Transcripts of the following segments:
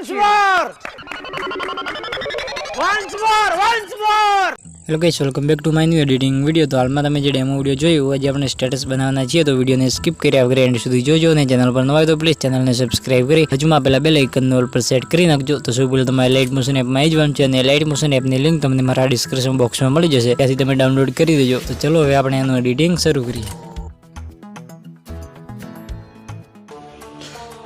Hello guys, welcome back to my new editing video. તો હાલમાં તમે જે ડેમો વિડીયો જોયું, આજે આપણે સ્ટેટસ બનાવવાના છીએ, તો વિડીયોને સ્કીપ કર્યા વગર એન્ડ સુધી જોજો અને ચેનલ પર નવા હોય તો પ્લીઝ ચેનલને સબસ્ક્રાઇબ કરી હજુમાં પહેલા બેલ આઇકનને ઓલ પર સેટ કરી નાખજો। તો સૌ પહેલાં તમારે લાઇટ મોશન એપમાં આવી જવાનું છે અને લાઇટ મોશન એપની લિંક તમને મારા ડિસ્ક્રિપ્શન બોક્સમાં મળી જશે, ત્યાંથી તમે ડાઉનલોડ કરી દેજો। તો ચલો હવે આપણે એનું એડિટિંગ શરૂ કરીએ।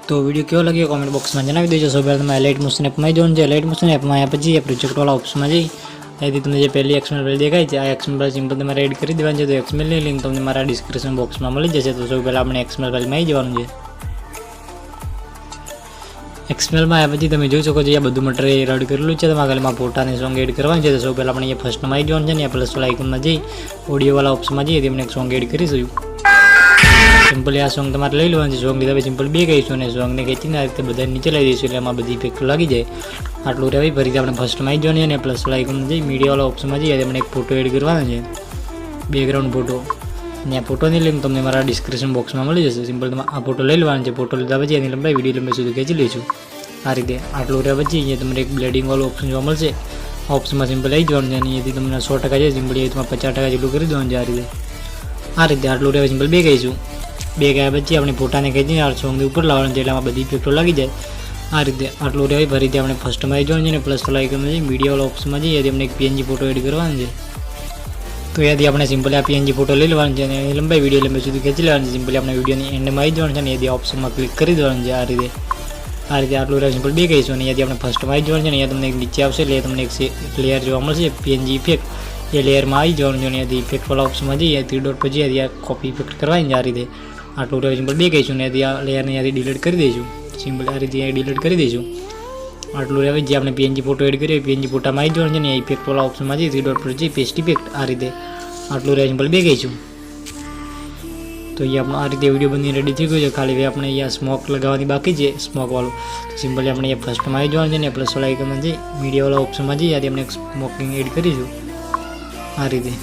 તો વિડીયો કેવો લાગ્યો કોમેન્ટ બોક્સમાં જણાવી દેજો। સૌ પહેલાં તમારે લાઇટ મોશન એપમાં આવી જવાનું છે। લાઇટ મોશન એપમાં આવ્યા પછી પ્રોજેક્ટવાળા ઓપ્શનમાં જઈ અહીંથી તમને જે પહેલી XML ફાઇલ દેખાય છે, આ XML સિમ્પલ તમારે એડ કરી દેવાની છે। તો XMLની લિંક તમને મારા ડિસ્ક્રિપ્શન બોક્સમાં મળી જશે। તો સૌ પહેલાં આપણે XML ફાઇલમાં આવી જવાનું છે। XMLમાં આવ્યા પછી તમે જોઈ શકો છો આ બધું મટીરિયલ એડ કરેલું છે। તમારે ખાલી ફોટા અને સોંગ એડ કરવાનું છે। તો સૌ પહેલાં આપણે અહીંયા ફર્સ્ટમાં આવી જવાનું છે ને પ્લસ વાળા આઇકનમાં જઈ ઓડિયોવાળા ઓપ્શનમાં જઈએ તેમને એક સોંગ એડ કરીશું। સિમ્પલી આ સોંગ તમારે લઈ લેવાનું છે। સોંગ લીધા પછી સિમ્પલ બે કહીશું અને સોંગને ખેંચીને આ રીતે બધા નીચે લઈ દઈશું, એટલે એમાં બધી ઇફેક્ટ લાગી જાય। આટલું રહેવાય ફરીથી આપણે ફર્સ્ટમાં આવી જવાનું છે અને પ્લસ વાળા આઇકનમાં જઈ મીડિયાવાળા ઓપ્શનમાં જઈએ તમને એક ફોટો એડ કરવાનો છે, બેકગ્રાઉન્ડ ફોટો, અને આ ફોટોની લિંક તમને મારા ડિસ્ક્રિપ્શન બોક્સમાં મળી જશે। સિમ્પલ તમારે આ ફોટો લઈ લેવાનો છે। ફોટો લીધા પછી એની લંબાઈ વિડીયો લંબાઈ સુધી ખેંચી લઈશું આ રીતે। આટલું રહ્યા પછી અહીંયા તમને એક બ્લેડિંગવાળો ઓપ્શન જોવા મળશે, આ ઓપ્શનમાં સિમ્પલ આવી જવાનું છે અને અહીંયાથી તમને 100% છે, સિમ્પલ એ તમારે 50% જેટલું કરી દેવાનું છે આ રીતે આટલું રહેવા સિમ્પલ બે કહીશું। બે ગયા પછી આપણે ફોટાને ખેંચીને આ સોંગની ઉપર લાવવાનું છે, એટલે આમાં બધી ઇફેક્ટો લાગી જાય આ રીતે। આટલું રહેવાય ફરીથી આપણે ફર્સ્ટમાં આવી જવાનું છે ને પ્લસ વાળા આઇકનમાં જઈ મીડિયાવાળા ઓપ્શનમાં જઈએ તેમને એક PNG ફોટો એડ કરવાનો છે। તો ત્યાંથી આપણે સિમ્પલી આ PNG ફોટો લઈ લેવાનું છે અને એની લંબાઈ વિડીયો લંબાઈ સુધી ખેંચી લેવાની છે। સિમ્પલી આપણે વિડીયોની એન્ડમાં આવી જવાનું છે અને ત્યાંથી ઓપ્શનમાં ક્લિક કરી દેવાનું છે આ રીતે આટલું રહે સિમ્પલ બે કહીશું અને ત્યાંથી આપણે ફર્સ્ટમાં આવી જવાનું છે ને અહીંયા તમને એક નીચે આવશે એટલે તમને એક લેયર જોવા મળશે PNG ઇફેક્ટ, એ લેયરમાં આવી જવાનું છે અને ત્યાંથી ઇફેક્ટવાળા ઓપ્શનમાં જઈએ 3 ડોટ પછી ત્યાં કોપી ઇફેક્ટ કરવાની છે આ રીતે। આટલું રહે સિમ્પલ બે કહીશું ને ત્યાં લેયરને ત્યાંથી ડિલીટ કરી દઈશું, સિમ્પલ આ રીતે ડિલીટ કરી દઈશું। આટલું રહે જે આપણે PNG ફોટો એડ કરીએ PNG ફોટામાં આવી જવાનું છે ને ઇફેક્ટવાળા ઓપ્શનમાં જઈએ 3 ડોટ પર જઈ પેસ્ટ ઇફેક્ટ આ રીતે। આટલું રહે સિમ્પલ બે કહીશું। તો અહીંયા આપણો આ રીતે વિડીયો બની રેડી થઈ ગયો છે। ખાલી હવે આપણે અહીંયા સ્મોક લગાવવાની બાકી છે, સ્મોકવાળું। તો સિમ્પલી આપણે અહીંયા ફર્સ્ટમાં આવી જવાનું છે ને પ્લસ વાળા આઇકનમાં જઈ મીડિયાવાળા ઓપ્શનમાં જઈએ ત્યાંથી આપણે સ્મોકિંગ એડ કરીશું આ રીતે।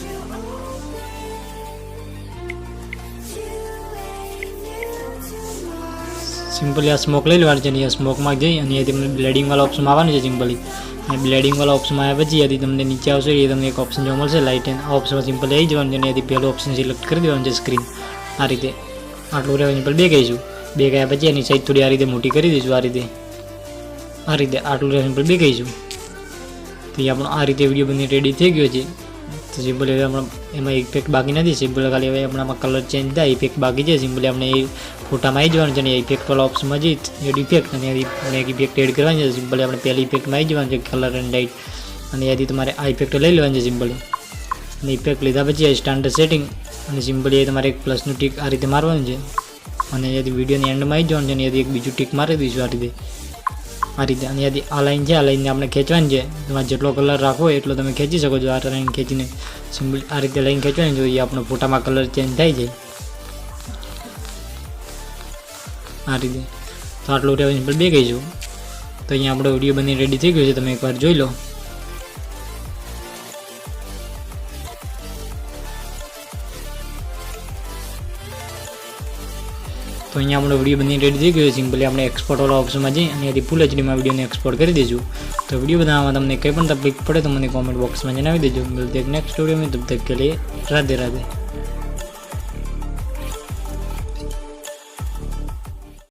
સિમ્પલી આ સ્મોક લઈ લેવાનું છે અને અહીંયા સ્મોકમાં જઈ અને અહીંયા તમને બ્લેડિંગવાળા ઓપ્શનમાં આવવાનું છે સિમ્પલી, અને બ્લેડિંગવાળા ઓપ્શનમાં આવ્યા પછી ત્યાંથી તમને નીચે આવશે એ તમને એક ઓપ્શન જોવા મળશે લાઇટ એન્ડ, આ ઓપ્શનમાં સિમ્પલી આવી જવાનું છે અને ત્યાંથી પહેલું ઓપ્શન સિલેક્ટ કરી દેવાનું છે સ્ક્રીન આ રીતે। આટલું રહેવા સિમ્પલ બે કહીશું। બે ગયા પછી એની સાઈઝ થોડી આ રીતે મોટી કરી દઈશું આ રીતે આટલું રહેવા સિમ્પલ બે કહીશું। તો એ આપણો આ રીતે વિડીયો બની રેડી થઈ ગયો છે। તો સિમ્પલી હવે આપણે એમાં ઇફેક્ટ બાકી નથી, સિમ્પલ ખાલી હવે આપણામાં કલર ચેન્જ થાય ઇફેક્ટ બાકી છે। સિમ્પલી આપણે એ ફોટામાં આવી જવાનું છે અને ઇફેક્ટવાળા ઓપ્શનમાં જઈ એડ ઇફેક્ટ અને આપણે એક ઇફેક્ટ એડ કરવાની છે। સિમ્પલી આપણે પહેલી ઇફેક્ટમાં આવી જવાનું છે કલર એન્ડ લાઇટ, અને ત્યાંથી તમારે આ ઇફેક્ટ લઈ લેવાની છે સિમ્પલી, અને ઇફેક્ટ લીધા પછી આ સ્ટાન્ડર્ડ સેટિંગ અને સિમ્પલી એ તમારે એક પ્લસનું ટીક આ રીતે મારવાનું છે અને ત્યાંથી વિડીયોની એન્ડમાં આવી જવાનું છે અને ત્યાંથી એક બીજું ટીક મારી દઈશું આ રીતે અને ત્યાંથી આ લાઈન છે, આ લાઈનને આપણે ખેંચવાની છે। તમારે જેટલો કલર રાખવો હોય એટલો તમે ખેંચી શકો છો। આ લાઈન ખેંચીને સિમ્પલ આ રીતે લાઈન ખેંચવાની જોઈએ, આપણો ફોટામાં કલર ચેન્જ થાય છે આ રીતે। તો આટલું રહેવા સિમ્પલ બે કહીશું। તો અહીંયા આપણો વિડીયો બની રેડી થઈ ગયો છે, તમે એકવાર જોઈ લો। તો અહીંયા આપણો વિડીયો બની રેડી થઈ ગયો। સિમ્પલી આપણે એક્સપોર્ટવાળા ઓપ્શનમાં જઈ અને ત્યાંથી ફૂલ HDમાં વિડીયોને એક્સપોર્ટ કરી દઈશું। તો વિડીયો બનાવવામાં તમને કંઈ પણ તકલીફ પડે તો મને કોમેન્ટ બોક્સમાં જણાવી દેજો। મિલતે એક નેક્સ્ટ વિડીયો में, तब तक के लिए राधे राधे।